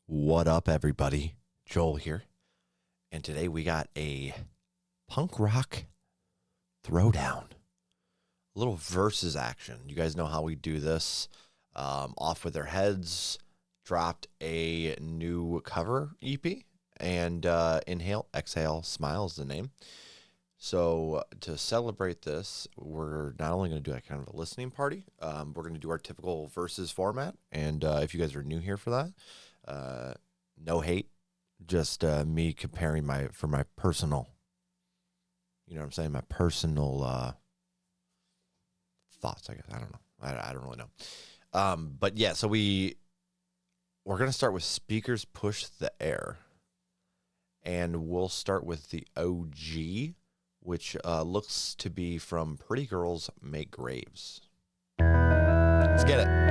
What up, everybody? Joel here. And today we got a punk rock throwdown. A little versus action. You guys know how we do this. Off with Their Heads dropped a new cover EP. And Inhale, Exhale, Smile is the name. So to celebrate this, we're not only going to do a kind of a listening party, we're going to do our typical versus format. And if you guys are new here for that, no hate, just me comparing my personal, you know what I'm saying? My personal thoughts, I guess. I don't know. I don't really know. But yeah, so we're going to start with Speakers Push the Air. And we'll start with the OG, which looks to be from Pretty Girls Make Graves. Let's get it.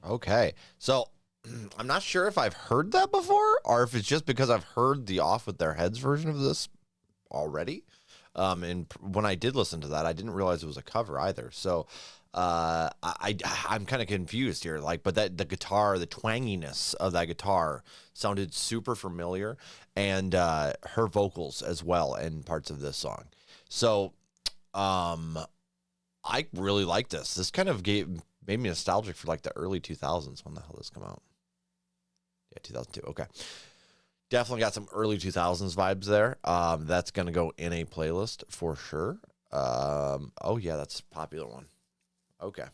Okay, so I'm not sure if I've heard that before or if it's just because I've heard the Off With Their Heads version of this already. And when I did listen to that, I didn't realize it was a cover either. So I'm kind of confused here. But that the guitar, the twanginess of that guitar sounded super familiar, and her vocals as well in parts of this song. So I really like this. This kind of made me nostalgic for the early 2000s. When the hell did this come out? Yeah, 2002. Okay. Definitely got some early 2000s vibes there. That's going to go in a playlist for sure. Oh, yeah, that's a popular one. Okay.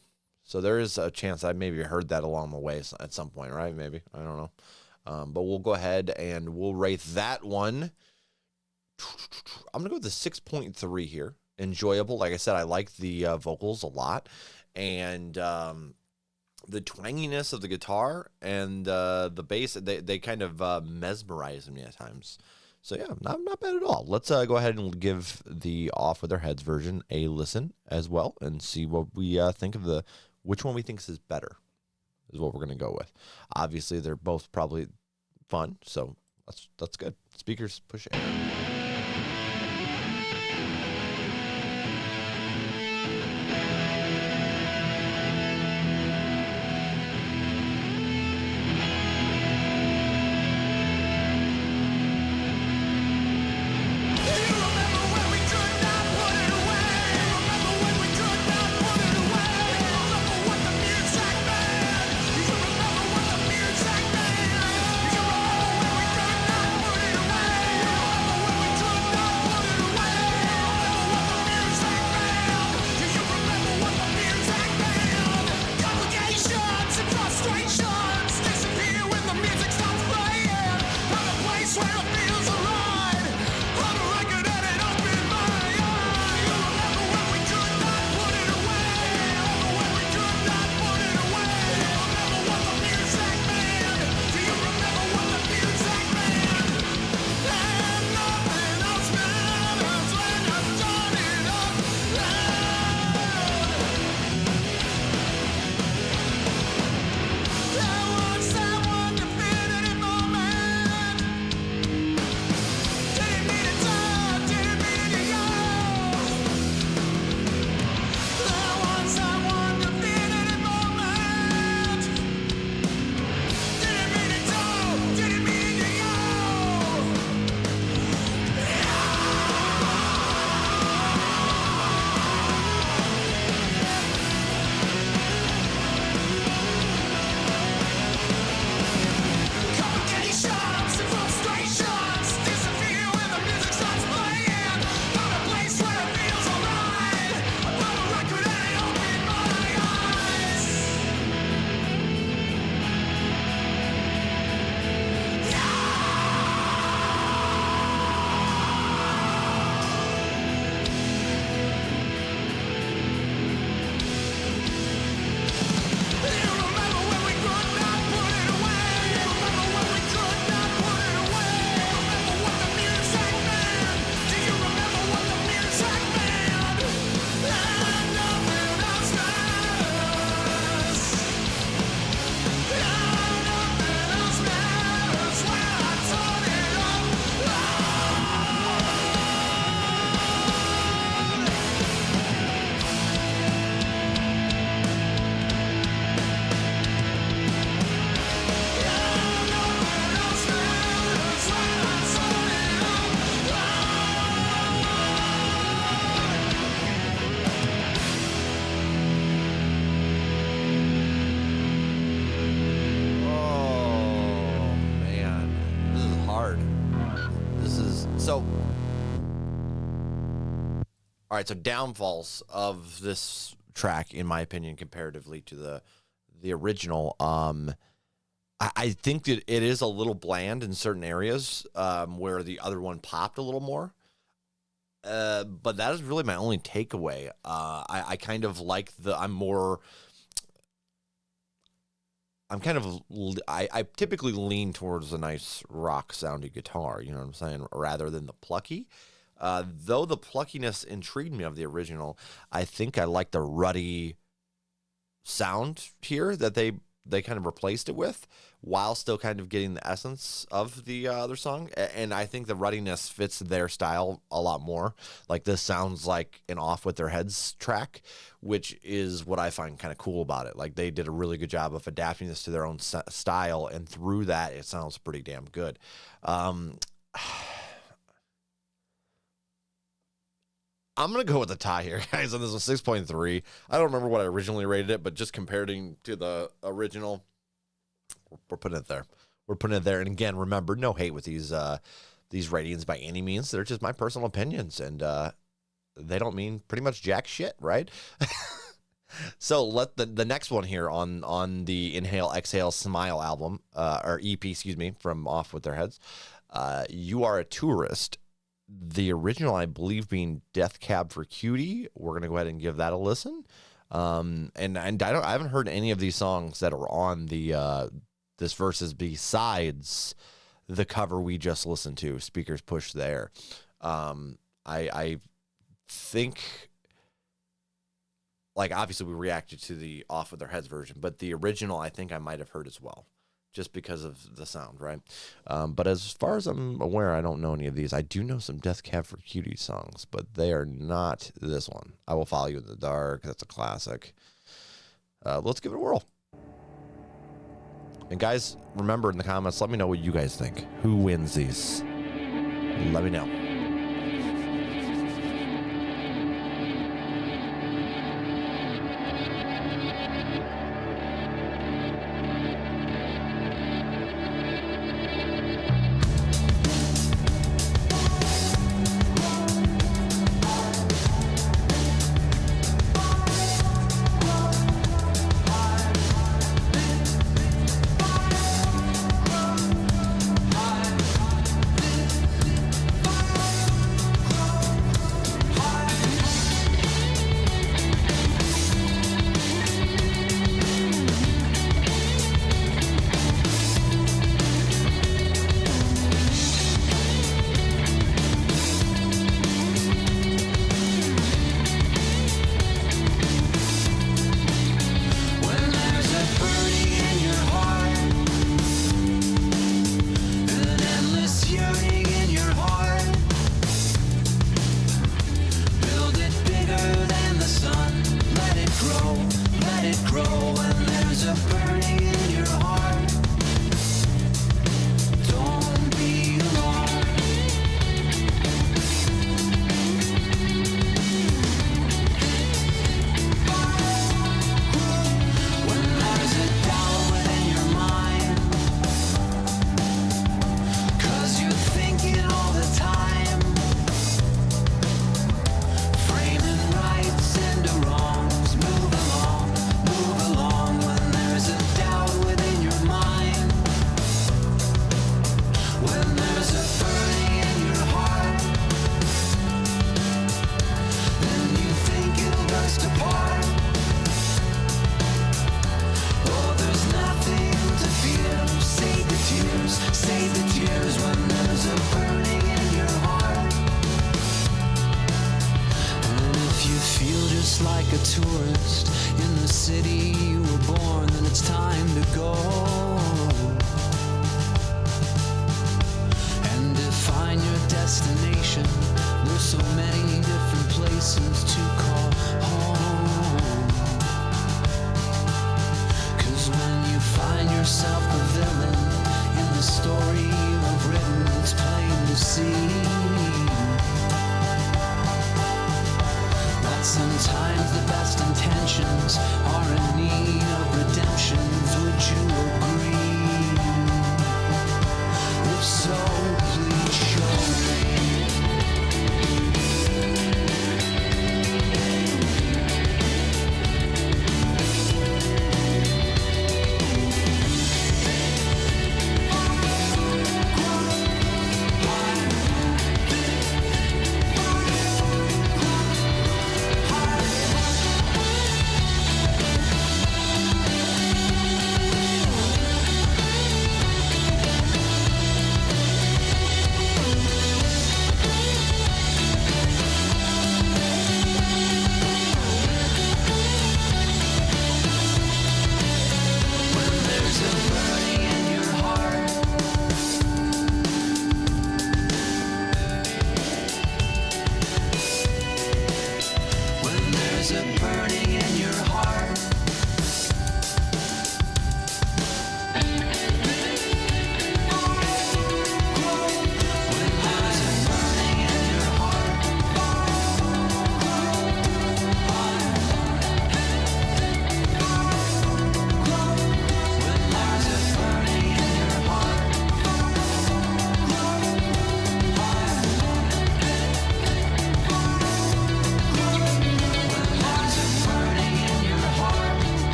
So there is a chance I maybe heard that along the way at some point, right? Maybe. I don't know. But we'll go ahead and we'll rate that one. I'm going to go with the 6.3 here. Enjoyable. Like I said, I like the vocals a lot. And the twanginess of the guitar and the bass, they kind of mesmerize me at times. So yeah, not bad at all. Let's go ahead and give the Off With Their Heads version a listen as well and see what we think of which one we think is better. is what we're going to go with. Obviously, they're both probably fun, so that's good. Speakers push air. All right, so downfalls of this track, in my opinion, comparatively to the original. I think that it is a little bland in certain areas where the other one popped a little more. But that is really my only takeaway. I kind of like I typically lean towards a nice rock sounding guitar, you know what I'm saying, rather than the plucky. Though the pluckiness intrigued me of the original, I think I like the ruddy sound here that they kind of replaced it with, while still kind of getting the essence of the other song. And I think the ruddiness fits their style a lot more. Like, this sounds like an Off With Their Heads track, which is what I find kind of cool about it. Like, they did a really good job of adapting this to their own style, and through that, it sounds pretty damn good. I'm going to go with the tie here, guys, and this is a 6.3. I don't remember what I originally rated it, but just comparing to the original, we're putting it there. We're putting it there. And again, remember, no hate with these ratings by any means. They're just my personal opinions, and they don't mean pretty much jack shit, right? So let the next one here on the Inhale, Exhale, Smile album, or EP, excuse me, from Off With Their Heads, You Are a Tourist. The original, I believe, being Death Cab for Cutie. We're gonna go ahead and give that a listen. And I haven't heard any of these songs that are on the this versus besides the cover we just listened to, Speakers Push There. I think like obviously we reacted to the Off With Their Heads version, but the original I think I might have heard as well, just because of the sound, right? But as far as I'm aware, I don't know any of these. I do know some Death Cab for Cutie songs, but they are not this one. I Will Follow You in the Dark. That's a classic. Let's give it a whirl. And guys, remember in the comments, let me know what you guys think. Who wins these? Let me know.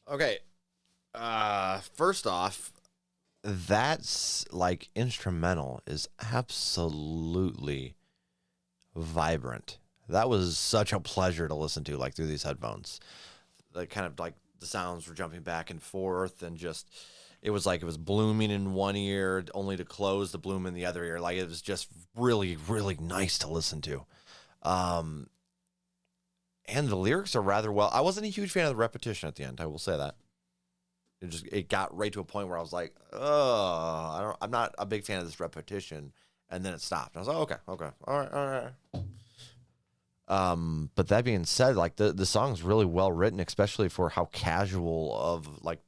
Okay. First off, that's like instrumental is absolutely vibrant. That was such a pleasure to listen to, like through these headphones. Like kind of like the sounds were jumping back and forth, and just it was like it was blooming in one ear, only to close the bloom in the other ear. Like it was just really, really nice to listen to. Um, and the lyrics are rather well. I wasn't a huge fan of the repetition at the end. I will say that. It got right to a point where I was like, oh, I'm not a big fan of this repetition. And then it stopped. I was like, okay, all right. But that being said, like the song's really well written, especially for how casual of like,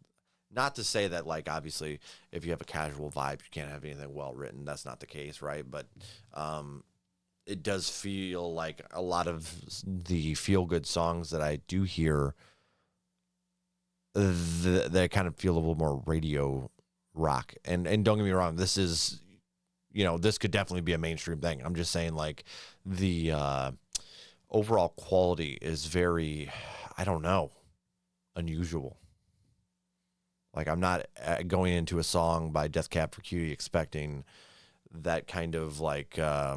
not to say that like obviously if you have a casual vibe you can't have anything well written. That's not the case, right? But it does feel like a lot of the feel good songs that I do hear, they kind of feel a little more radio rock. And don't get me wrong, this is, this could definitely be a mainstream thing. I'm just saying like the overall quality is very, I don't know, unusual. Like I'm not going into a song by Death Cab for Cutie expecting that kind of like, it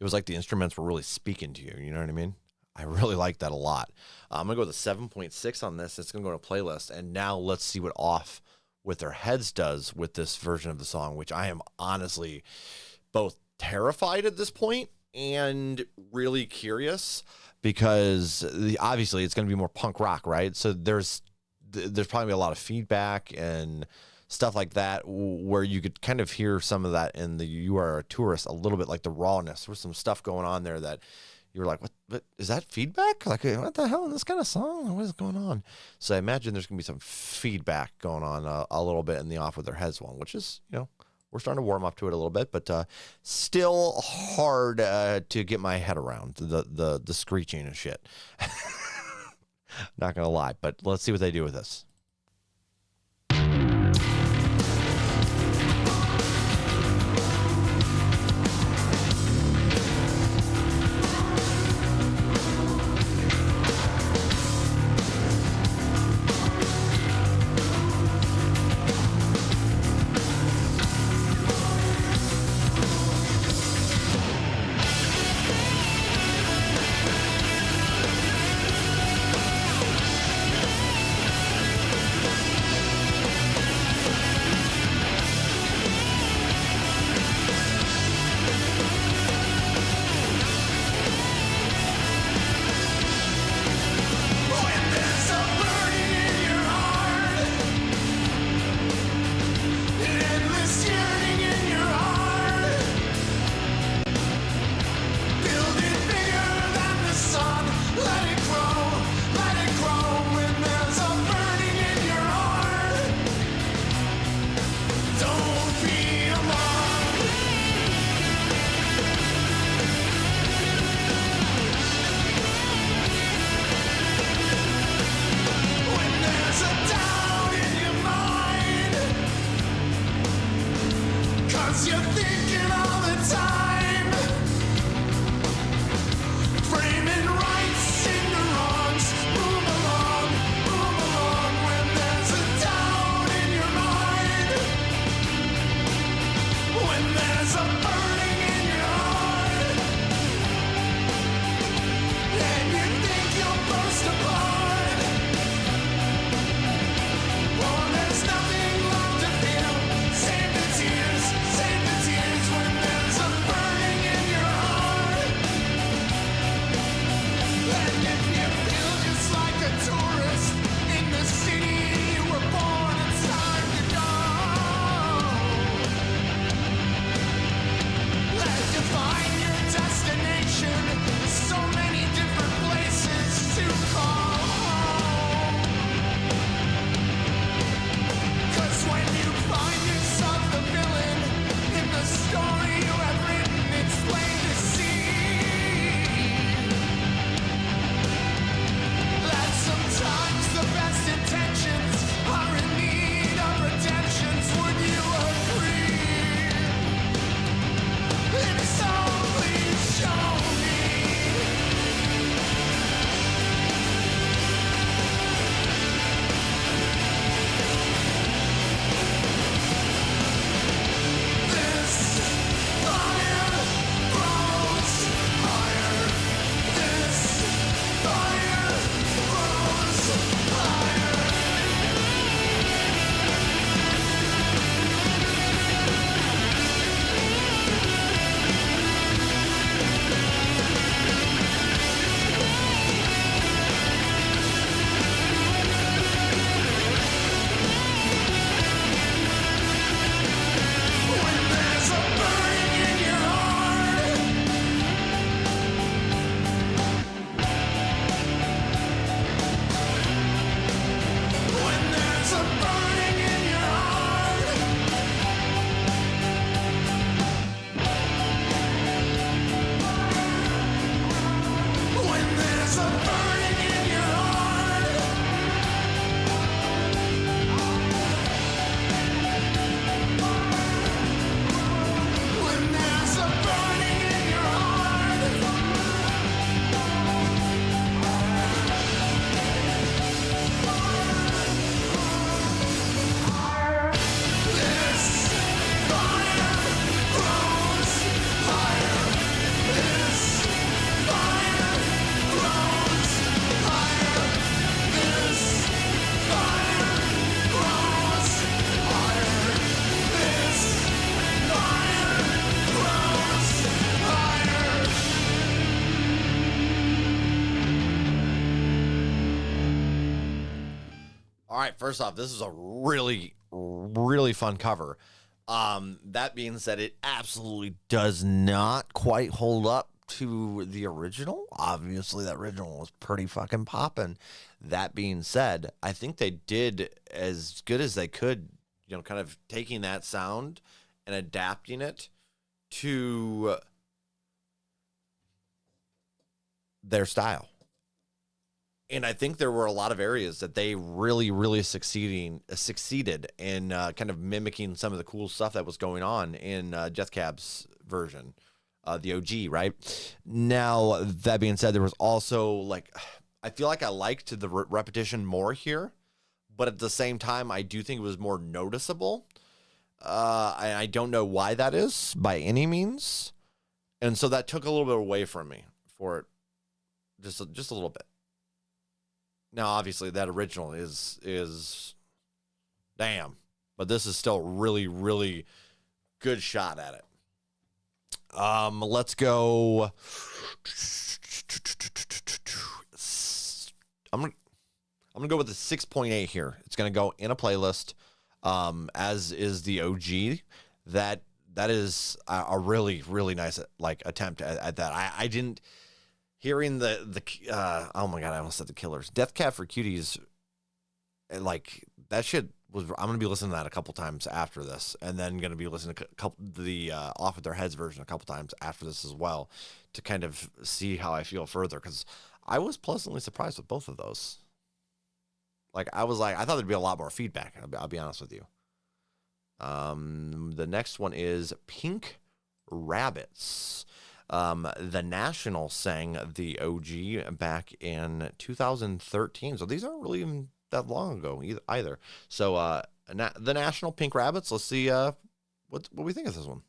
was like the instruments were really speaking to you. You know what I mean? I really like that a lot. I'm going to go with a 7.6 on this. It's going to go to playlist. And now let's see what Off with Their Heads does with this version of the song, which I am honestly both terrified at this point and really curious because obviously it's going to be more punk rock, right? So there's probably a lot of feedback and stuff like that where you could kind of hear some of that in the You Are a Tourist, a little bit like the rawness. There's some stuff going on there that you're like, what is that feedback? Like, what the hell in this kind of song? What is going on? So I imagine there's going to be some feedback going on a little bit in the Off With Their Heads one, which is, we're starting to warm up to it a little bit, but still hard to get my head around the screeching and shit. Not going to lie, but let's see what they do with this. All right, first off, this is a really, really fun cover. That being said, it absolutely does not quite hold up to the original. Obviously, that original was pretty fucking popping. That being said, I think they did as good as they could, you know, kind of taking that sound and adapting it to their style. And I think there were a lot of areas that they really, really succeeded in kind of mimicking some of the cool stuff that was going on in Death Cab's version, the OG, right? Now, that being said, there was also, like, I feel like I liked the repetition more here, but at the same time, I do think it was more noticeable. I don't know why that is by any means. And so that took a little bit away from me for it, just a little bit. Now, obviously, that original is damn, but this is still really, really good shot at it. Let's go. I'm gonna go with the 6.8 here. It's gonna go in a playlist, as is the OG. That is a really, really nice attempt at that. I didn't. Hearing the oh my God, I almost said The Killers. Death Cab for Cuties, like, that shit was, I'm going to be listening to that a couple times after this, and then going to be listening to the Off With Their Heads version a couple times after this as well, to kind of see how I feel further, because I was pleasantly surprised with both of those. Like, I thought there'd be a lot more feedback, I'll be honest with you. The next one is Pink Rabbits. The National sang the OG back in 2013. So these aren't really even that long ago either. So the National, Pink Rabbits. Let's see what we think of this one.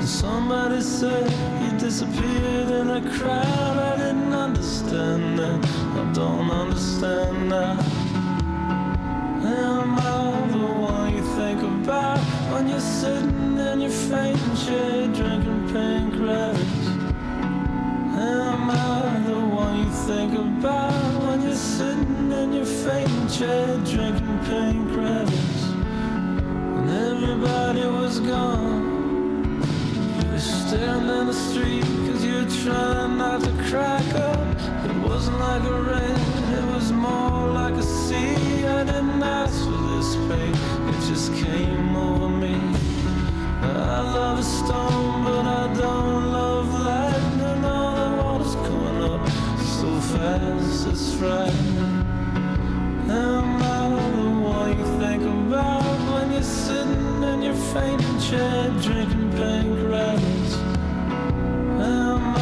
Somebody said you disappeared in a crowd. I didn't understand that. I don't understand now. Am I the one you think about when you're sitting in your fainting chair drinking Pink Rabbits? Am I the one you think about when you're sitting in your fainting chair drinking Pink Rabbits? When everybody was gone, staring down the street cause you're trying not to crack up. It wasn't like a rain, it was more like a sea. I didn't ask for this pain, it just came over me. I love a storm, but I don't love lightning. All that water's coming up so fast, it's frightening. Am I the one you think about when you're sitting in your fainting chair drinking Pink Rabbits? Am I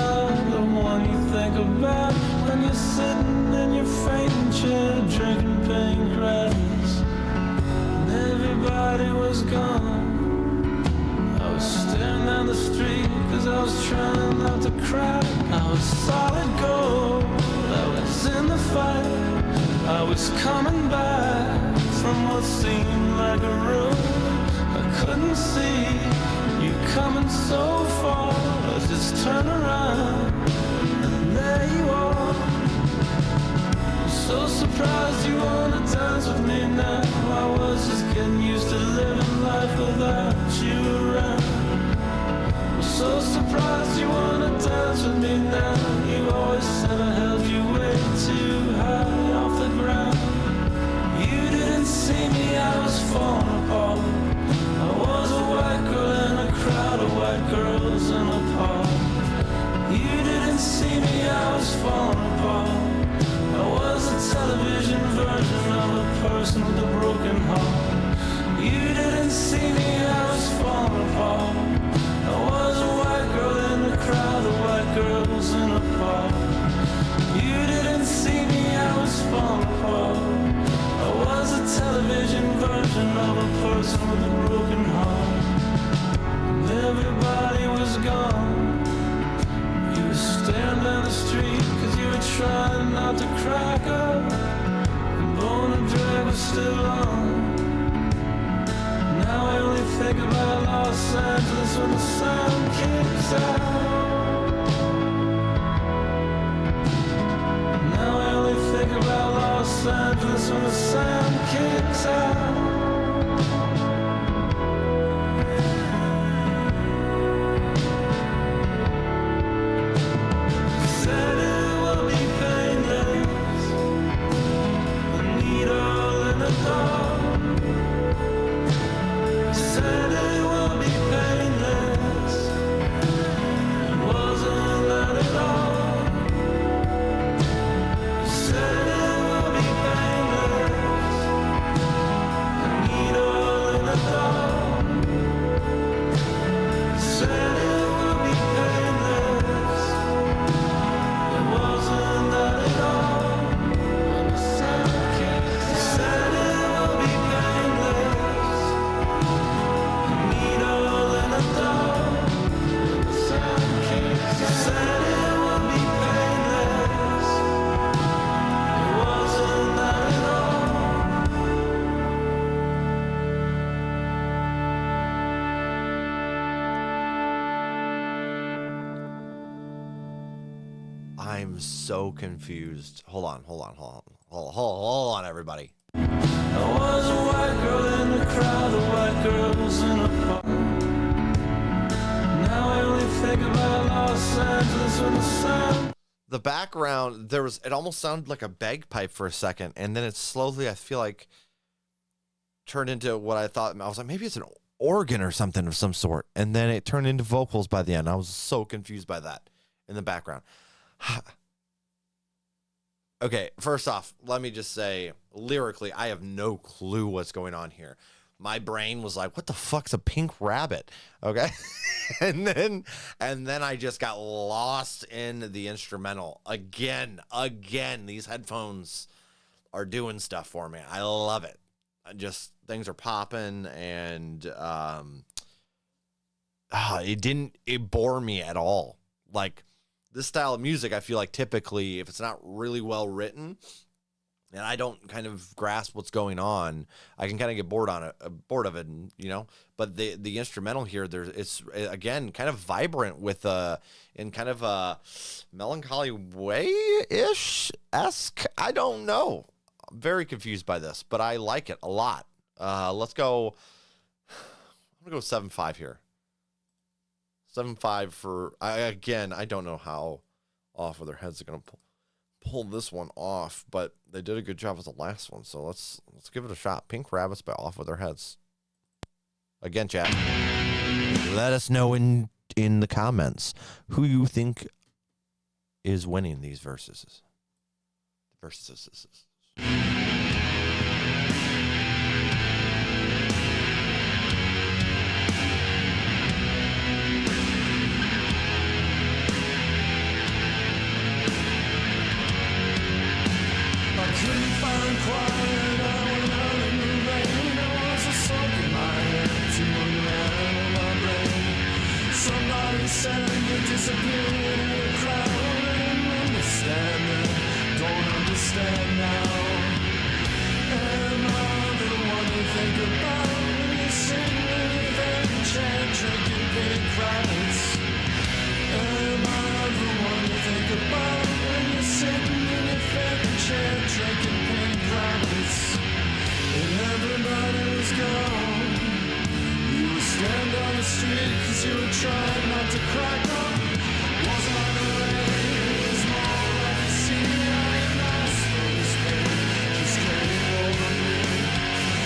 the one you think about when you're sitting in your fainting chair drinking Pink Rabbits? And everybody was gone. I was staring down the street cause I was trying not to cry. I was solid gold, I was in the fight. I was coming back from what seemed like a room. I couldn't see you coming so far. I just turned around and there you are. I'm so surprised you wanna dance with me now. I was just getting used to living life without you around. I'm so surprised you wanna dance with me now. You always said I held you way too high off the ground. You didn't see me, I was falling apart. I was a white girl in a crowd of white girls in a park. You didn't see me, I was falling apart. I was a television version of a person with a broken heart. You didn't see me, I was falling apart. I was a white girl in a crowd of white girls in a park. You didn't see me, I was falling apart. I was a television version of a person with a broken heart. And everybody was gone. You were staring down the street cause you were trying not to crack up. And Bone and Drag was still on. Now I only think about Los Angeles when the sun kicks out. Now I only think about Los Angeles when the sun kicks out. Said it will be painless, the needle in the dark. Said it will be painless, it wasn't that at all. Said it will be painless, the needle in the dark. Said it will be painless, it wasn't that at all. Said it will be painless, needle in the dark. Said it would be painless, it wasn't that at all. I'm so confused. Hold on, everybody. There was a white girl in the crowd of white girls in a park. Now I only think about Los Angeles when the sun. The background, it almost sounded like a bagpipe for a second, and then it slowly, I feel like, turned into what I thought. I was like, maybe it's an organ or something of some sort, and then it turned into vocals by the end. I was so confused by that in the background. Okay, first off, let me just say, lyrically, I have no clue what's going on here. My brain was like, what the fuck's a pink rabbit? Okay. and then I just got lost in the instrumental. Again, these headphones are doing stuff for me. I love it. Things are popping, and it bore me at all. Like, this style of music, I feel like typically, if it's not really well written, and I don't kind of grasp what's going on, I can kind of get bored of it, But the instrumental here, it's again kind of vibrant with in kind of a melancholy way-ish-esque. I don't know. I'm very confused by this, but I like it a lot. Let's go. I'm gonna go 7.5 here. 7.5 for I don't know how Off With Their Heads are gonna pull this one off, but they did a good job with the last one, so let's give it a shot. Pink Rabbits by Off With Their Heads. Again, chat, let us know in the comments who you think is winning these verses. Couldn't find quiet, I went out in the rain. I was a soak in my head to unravel my brain. Somebody said you disappeared in a crowd. I didn't understand it, don't understand now. Am I the one you think about when you sing in a very chant, drinking pink rabbits? Am I the one you think about when you're sitting in a very chant, drinking pink rabbits? And everybody was gone. You were standing on the street cause you were trying not to crack up. Wasn't like a rain, it was more like a sea. I didn't ask for this pain, just came over me.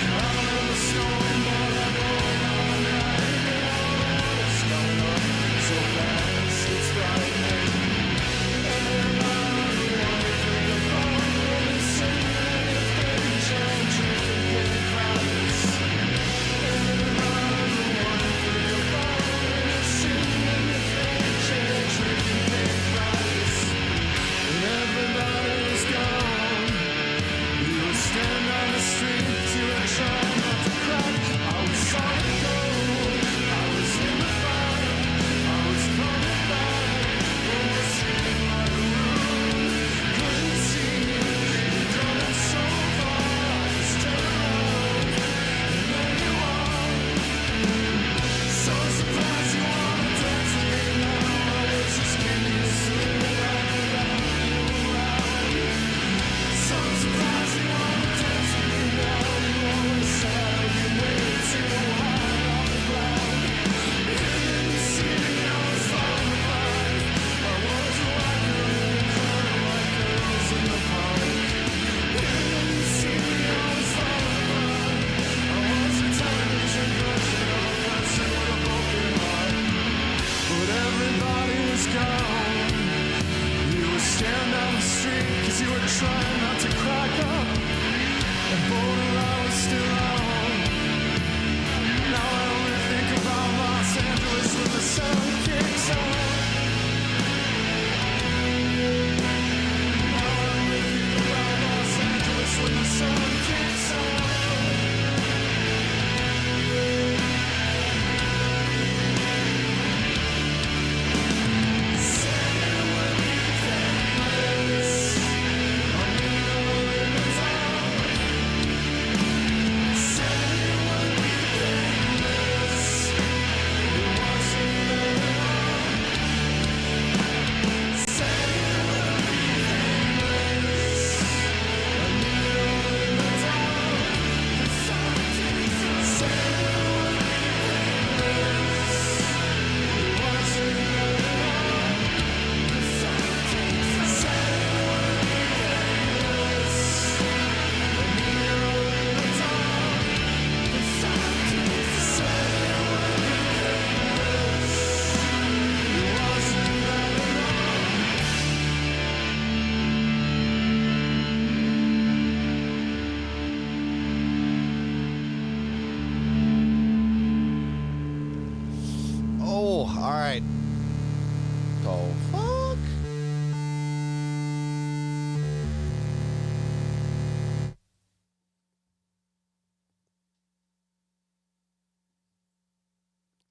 I remember storm, but I know all night. And all the water's coming up so fast, it's frightening. And I don't want to think about when you're sitting in your favorite chair, drinking pink rabbits. And I don't want to think about when you're sitting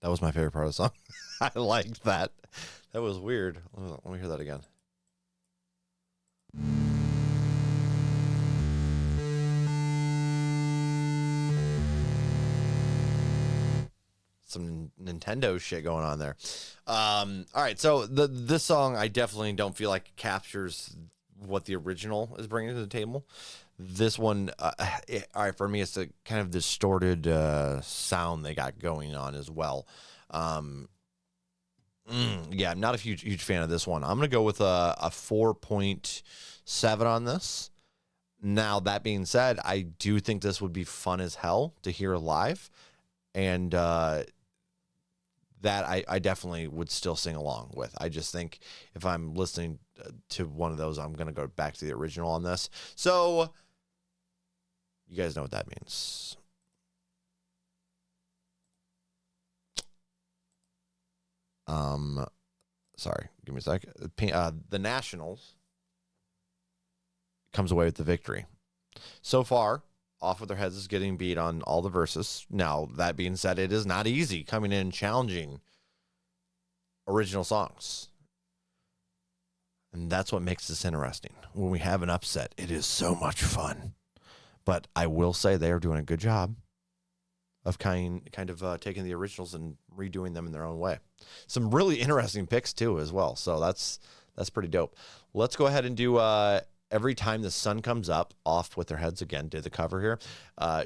That was my favorite part of the song. I liked that. That was weird. Let me hear that again. Some Nintendo shit going on there. All right, so this song I definitely don't feel like captures what the original is bringing to the table. This one, all right, for me, it's a kind of distorted sound they got going on as well. Yeah, I'm not a huge fan of this one. I'm gonna go with a 4.7 on this. Now, that being said, I do think this would be fun as hell to hear live, and that I definitely would still sing along with. I just think if I'm listening to one of those, I'm going to go back to the original on this. So you guys know what that means. Sorry, give me a sec. The Nationals comes away with the victory. So far, Off With Their Heads is getting beat on all the verses. Now, that being said, it is not easy coming in and challenging original songs. And that's what makes this interesting. When we have an upset, it is so much fun. But I will say they are doing a good job of kind of taking the originals and redoing them in their own way. Some really interesting picks, too, as well. So that's pretty dope. Let's go ahead and do... Every Time the Sun Comes Up, Off With Their Heads again, did the cover here.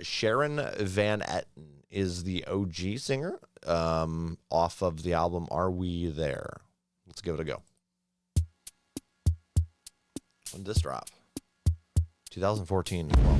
Sharon Van Etten is the OG singer off of the album Are We There? Let's give it a go. When did this drop? 2014 as well.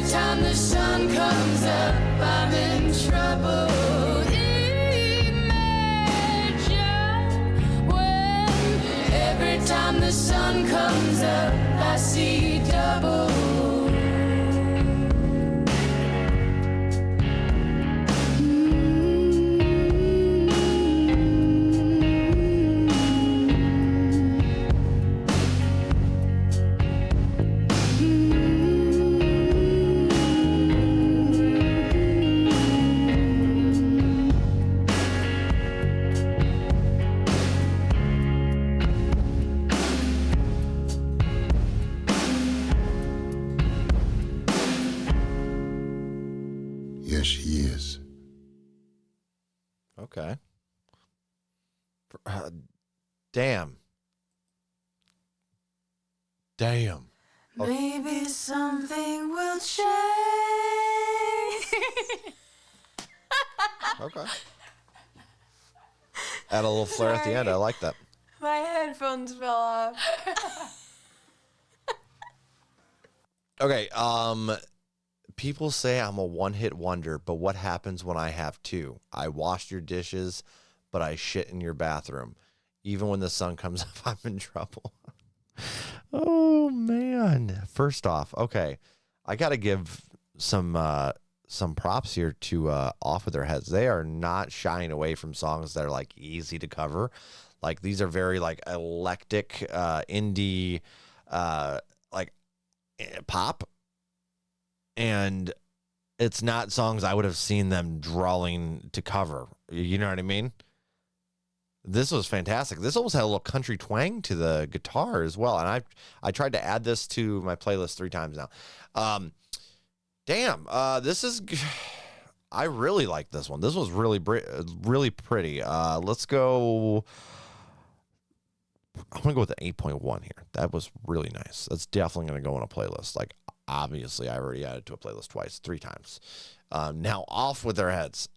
Time the sun comes up, I'm in trouble. Imagine when every time the sun comes up, I see double. Yes, she is. Okay. Damn. Damn. Maybe something will change. Okay. Add a little flair at the end. I like that. My headphones fell off. Okay. People say I'm a one-hit wonder, but what happens when I have two? I washed your dishes, but I shit in your bathroom. Even when the sun comes up, I'm in trouble. Oh man. First off, okay. I got to give some props here to Off With Their Heads. They are not shying away from songs that are like easy to cover. Like these are very like eclectic indie like pop. And it's not songs I would have seen them drawing to cover. You know what I mean? This was fantastic. This almost had a little country twang to the guitar as well. And I tried to add this to my playlist 3 times now. This is... I really like this one. This was really pretty. Let's go... I'm going to go with the 8.1 here. That was really nice. That's definitely going to go on a playlist. Like, obviously, I already added to a playlist 3 times. Now, Off With Their Heads.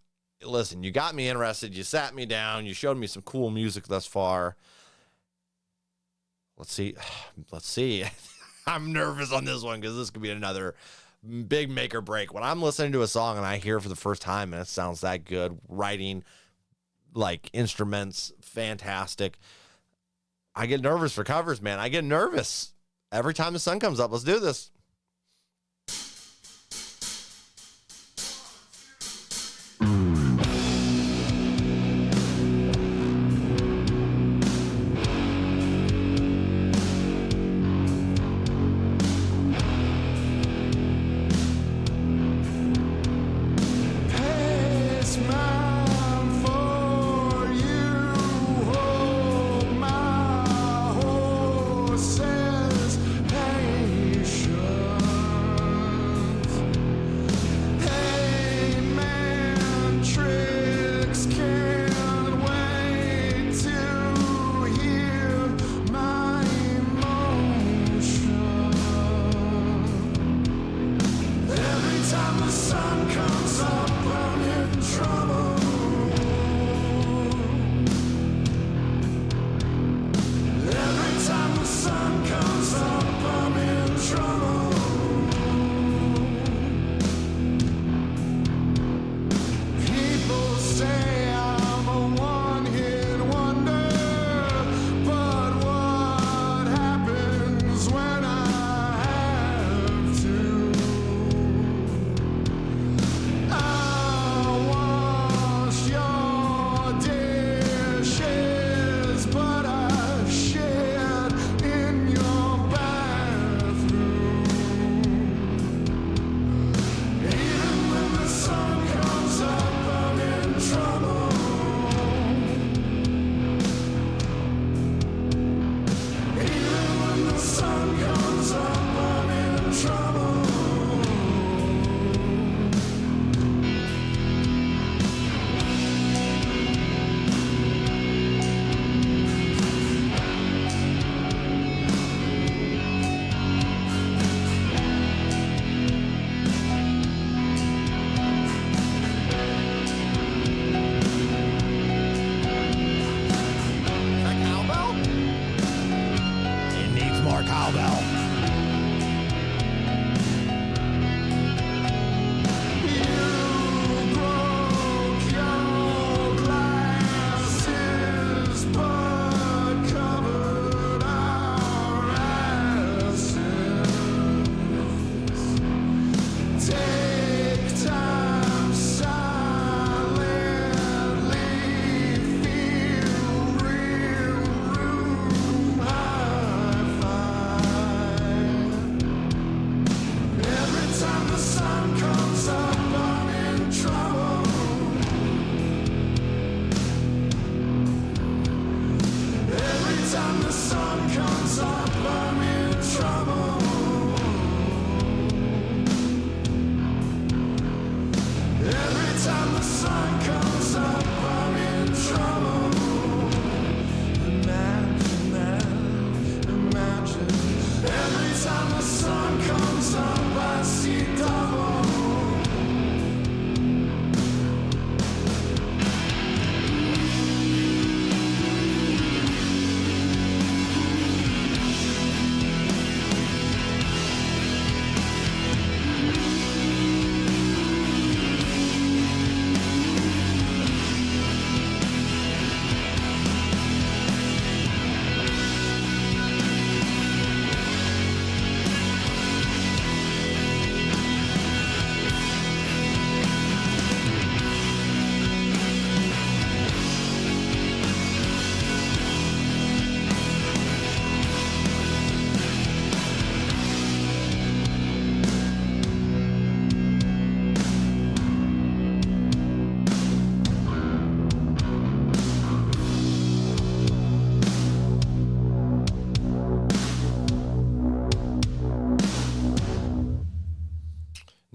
Listen, you got me interested. You sat me down. You showed me some cool music thus far. Let's see. I'm nervous on this one because this could be another big make or break. When I'm listening to a song and I hear it for the first time and it sounds that good, writing, like instruments, fantastic. I get nervous for covers, man. I get nervous every time the sun comes up. Let's do this.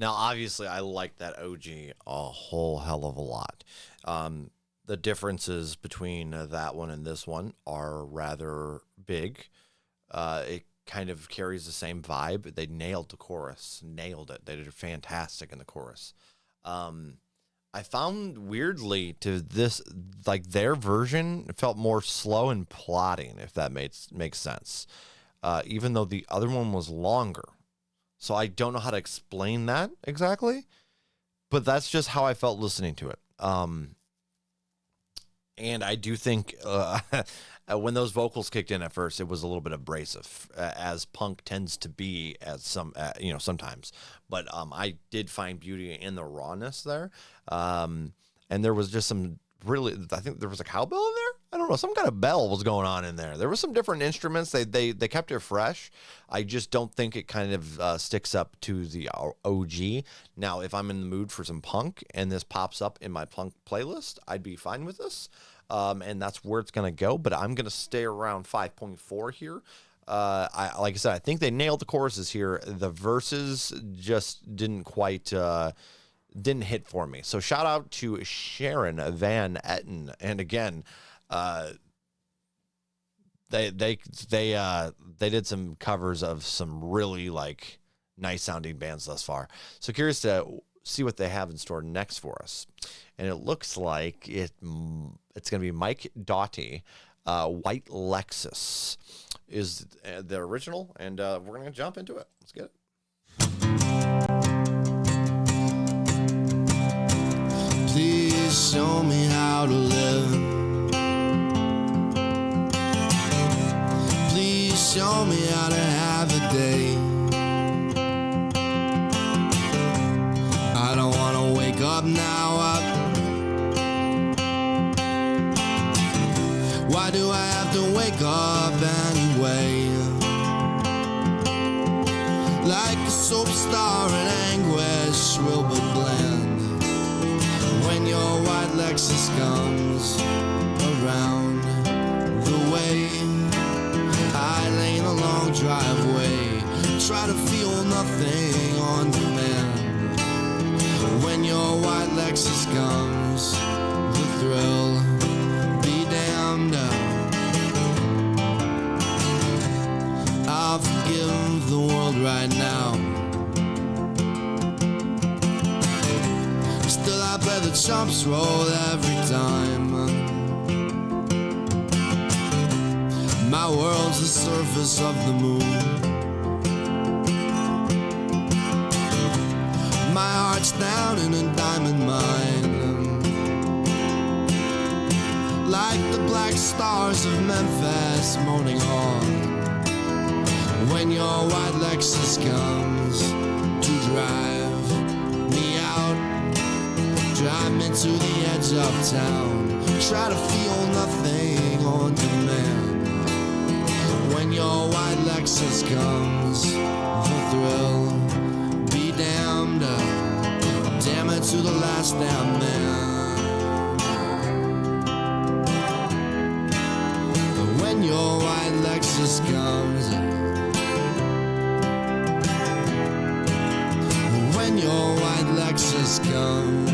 Now, obviously, I like that OG a whole hell of a lot. The differences between that one and this one are rather big. It kind of carries the same vibe. They nailed the chorus, nailed it. They did fantastic in the chorus. I found weirdly to this, like their version felt more slow and plodding, if that makes sense. Even though the other one was longer. So I don't know how to explain that exactly, but that's just how I felt listening to it. And I do think when those vocals kicked in at first, it was a little bit abrasive, as punk tends to be sometimes. But I did find beauty in the rawness there. And there was just some really, I think there was a cowbell in there. I don't know, some kind of bell was going on in there. There were some different instruments. They kept it fresh. I just don't think it kind of sticks up to the OG. Now, if I'm in the mood for some punk and this pops up in my punk playlist, I'd be fine with this. And that's where it's going to go. But I'm going to stay around 5.4 here. Like I said, I think they nailed the choruses here. The verses just didn't quite... didn't hit for me. So shout out to Sharon Van Etten. And again, they did some covers of some really like nice sounding bands thus far. So curious to see what they have in store next for us. And it looks like it's going to be Mike Doughty. White Lexus is the original, and we're going to jump into it. Let's get it. Please show me how to live. Please show me how to have a day. I don't want to wake up now. Why do I have to wake up anyway? Like a soap star in anguish, shrill but bland. When your white Lexus comes around the way, I lay in a long driveway, try to feel nothing on demand. When your white Lexus comes, the thrill be damned. I'll forgive the world right now. Still I play the chumps roll every time. My world's the surface of the moon. My heart's down in a diamond mine. Like the black stars of Memphis moaning on. When your white Lexus comes to drive me out, drive me to the edge of town, try to feel nothing on demand. When your white Lexus comes, the thrill be damned. Damn it to the last damn man. When your white Lexus comes, when your white Lexus comes,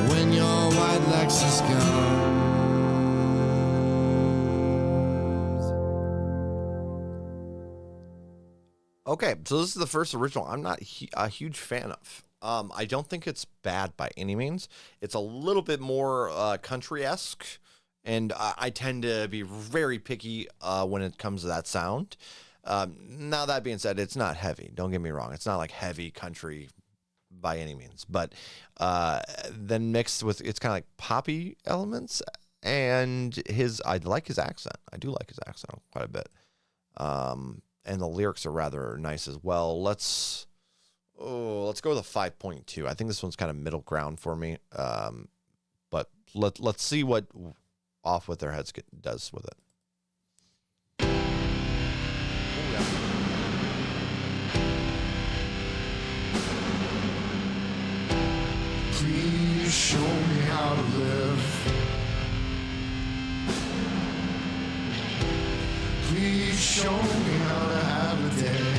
when your white Lexus comes. Okay, so this is the first original I'm not a huge fan of. I don't think it's bad by any means. It's a little bit more country-esque, and I tend to be very picky when it comes to that sound. Now, that being said, it's not heavy. Don't get me wrong. It's not like heavy country by any means. But then mixed with, it's kind of like poppy elements. And I like his accent. I do like his accent quite a bit. And the lyrics are rather nice as well. Let's go with a 5.2. I think this one's kind of middle ground for me. But let's see what Off With Their Heads does with it. Please show me how to live. Please show me how to have a day.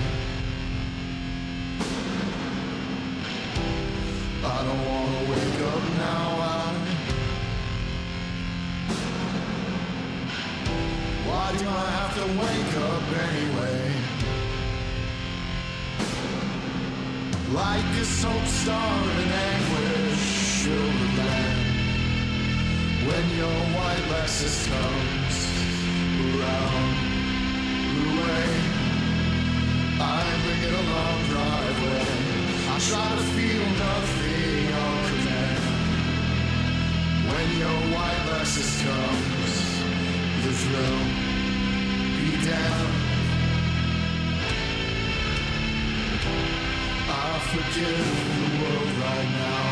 like a soap star in anguish filled the land. When your white Lexus comes around the way, I bring it a long driveway. I try to feel nothing on command. When your white Lexus comes, the thrill be down. I forgive the world right now.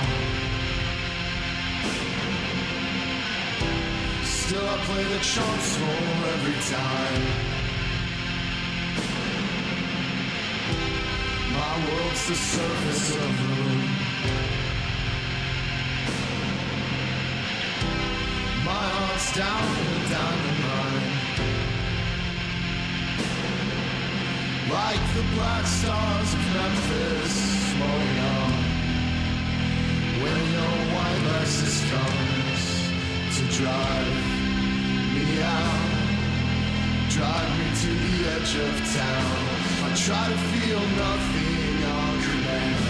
Still I play the chance for every time. My world's the surface of the moon. My heart's down in the diamond mine. Like the black stars of Memphis flowing on. When your white Lexus comes to drive me out, drive me to the edge of town. I try to feel nothing on command.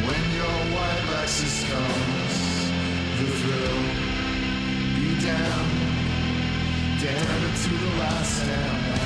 When your white Lexus comes, the thrill be damned, damned to the last damn man.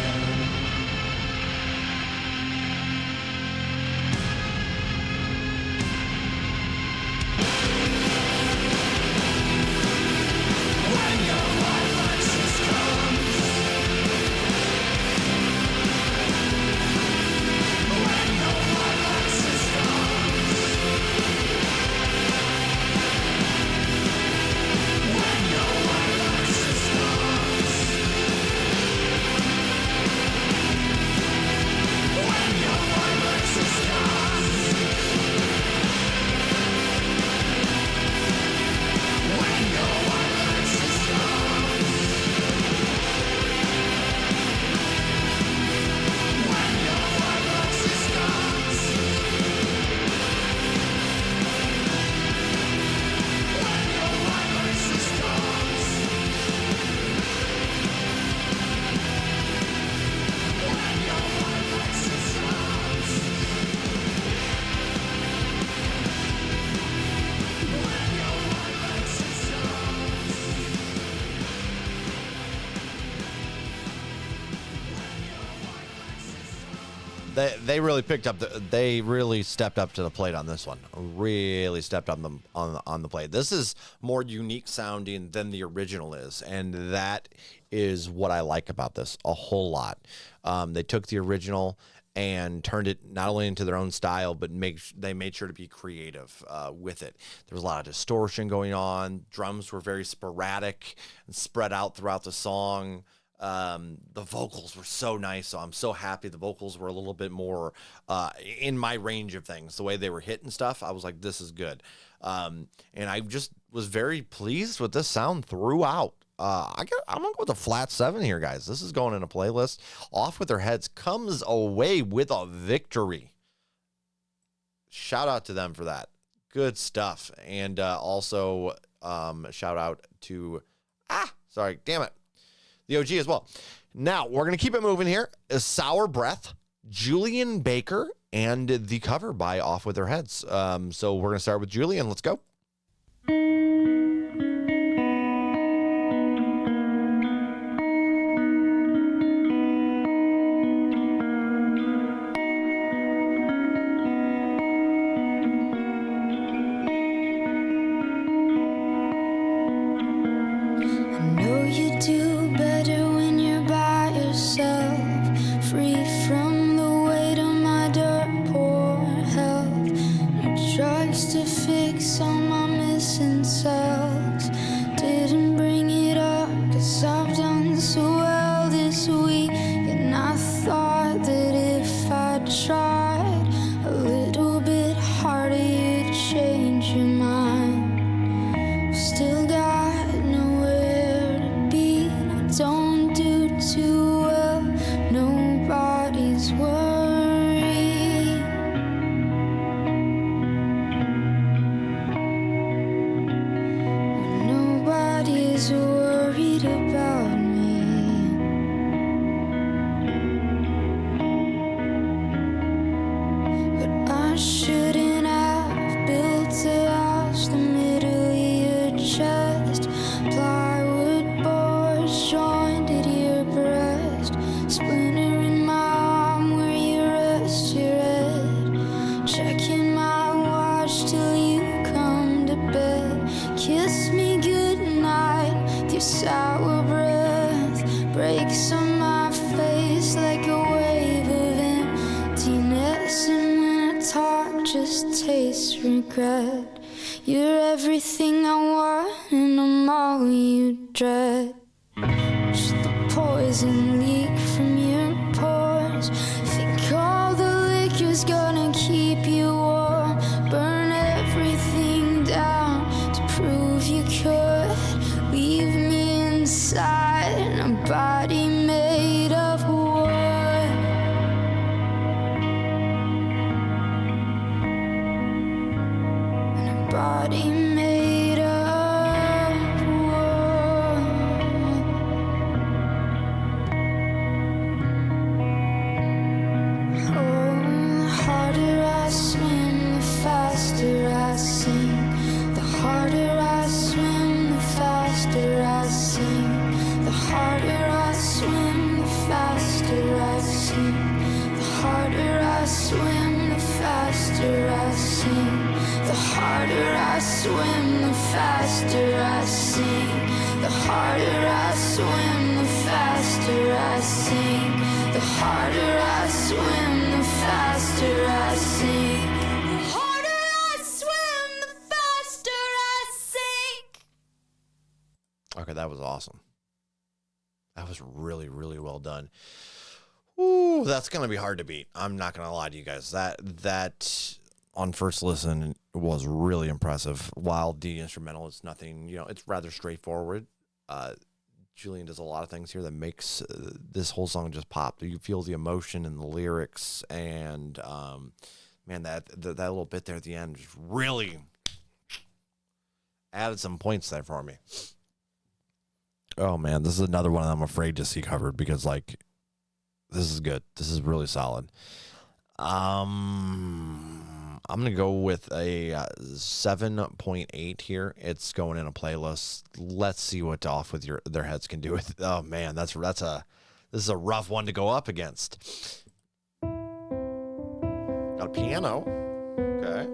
They really picked up. They really stepped up to the plate on this one. Really stepped up on the plate. This is more unique sounding than the original is, and that is what I like about this a whole lot. They took the original and turned it not only into their own style, but they made sure to be creative with it. There was a lot of distortion going on. Drums were very sporadic and spread out throughout the song. The vocals were so nice, so I'm so happy the vocals were a little bit more in my range of things. The way they were hitting stuff, I was like, this is good. And I just was very pleased with this sound throughout. I'm gonna go with a flat 7 here, guys. This is going in a playlist. Off With Their Heads comes away with a victory. Shout out to them for that. Good stuff. And also shout out to the OG as well. Now, we're going to keep it moving here. Sour Breath, Julian Baker, and the cover by Off With Their Heads. So we're going to start with Julian. Let's go. I glass, and when I talk, just taste regret. You're everything I want, and I'm all you dread. Just the poison leak from your pores. Think all the liquor's gonna keep you warm. Burn everything down to prove you could. Leave me inside in a body made of wood. In a body made of wood. Oh, the harder I swim, the faster I sink. The harder I swim, the faster I sink. The harder I swim, the faster I sink. The harder I swim, the faster I sink. The harder I swim, the faster I sink. The harder I swim, the faster I sink. The harder I swim, the faster I sink. The harder I swim, the faster I sink. Okay, that was awesome. That was really, really well done. Ooh, that's gonna be hard to beat. I'm not gonna lie to you guys. That on first listen was really impressive. While the instrumental is nothing, it's rather straightforward. Julian does a lot of things here that makes this whole song just pop. You feel the emotion in the lyrics, and man, that little bit there at the end just really added some points there for me. Oh man, this is another one I'm afraid to see covered because this is good. This is really solid. I'm gonna go with a 7.8 here. It's going in a playlist. Let's see what Off With Their Heads can do with it. Oh man, this is a rough one to go up against. Got a piano. Okay.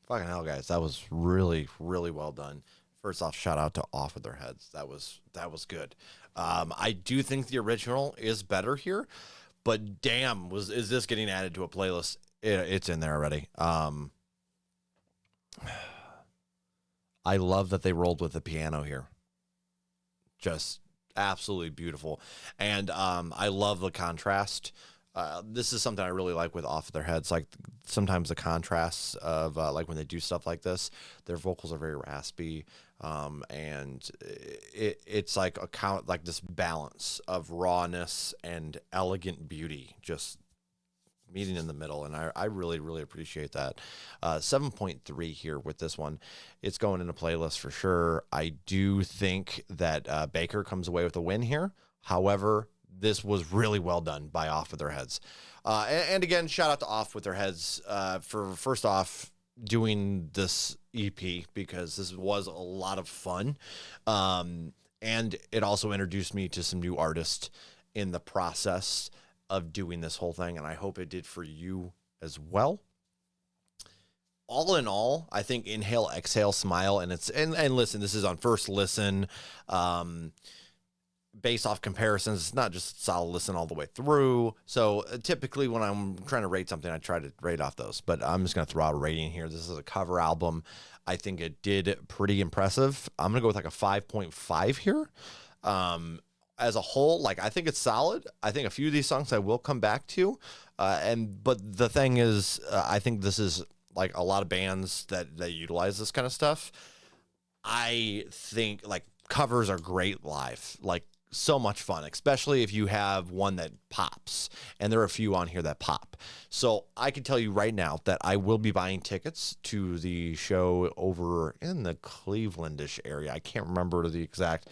Fucking hell, guys. That was really, really well done. First off, shout out to Off With Their Heads. That was good. I do think the original is better here, but damn, is this getting added to a playlist? It's in there already. I love that they rolled with the piano here. Just absolutely beautiful. And I love the contrast. This is something I really like with Off Their Heads. Like sometimes the contrasts of like when they do stuff like this, their vocals are very raspy. And it's like like this balance of rawness and elegant beauty, just meeting in the middle. And I really, really appreciate that. 7.3 here with this one. It's going in a playlist for sure. I do think that Baker comes away with a win here. However, this was really well done by Off With Their Heads. And again, shout out to Off With Their Heads for first off doing this EP, because this was a lot of fun. And it also introduced me to some new artists in the process of doing this whole thing. And I hope it did for you as well. All in all, I think Inhale, Exhale, Smile, and listen, this is on first listen. Based off comparisons, it's not just solid listen all the way through. So typically when I'm trying to rate something, I try to rate off those, but I'm just going to throw out a rating here. This is a cover album. I think it did pretty impressive. I'm going to go with like a 5.5 here. As a whole, like, I think it's solid. I think a few of these songs I will come back to. But the thing is, I think this is like a lot of bands that utilize this kind of stuff. I think like covers are great live. Like, so much fun, especially if you have one that pops, and there are a few on here that pop. So I can tell you right now that I will be buying tickets to the show over in the Clevelandish area. I can't remember the exact,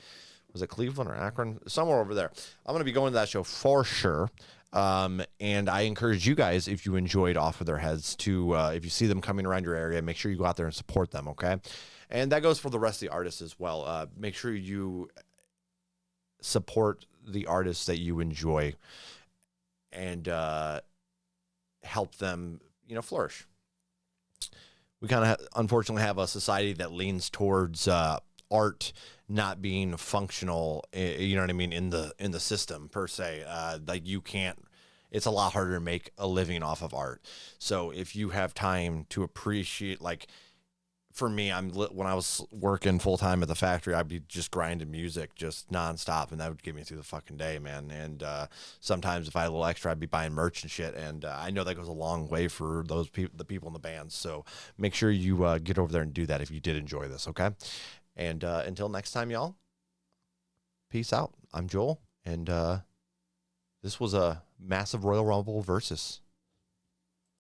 was it Cleveland or Akron? Somewhere over there. I'm going to be going to that show for sure. And I encourage you guys, if you enjoyed Off With Their Heads, to if you see them coming around your area, make sure you go out there and support them, okay? And that goes for the rest of the artists as well. Make sure you support the artists that you enjoy and help them, flourish. We kind of unfortunately have a society that leans towards art not being functional, you know what I mean, in the system per se. Like you can't, it's a lot harder to make a living off of art. So if you have time to appreciate, like, for me, when I was working full time at the factory, I'd be just grinding music just nonstop, and that would get me through the fucking day, man. And sometimes if I had a little extra, I'd be buying merch and shit. And I know that goes a long way for those people, the people in the bands. So make sure you get over there and do that if you did enjoy this, okay? And until next time, y'all, peace out. I'm Joel, and this was a massive Royal Rumble versus.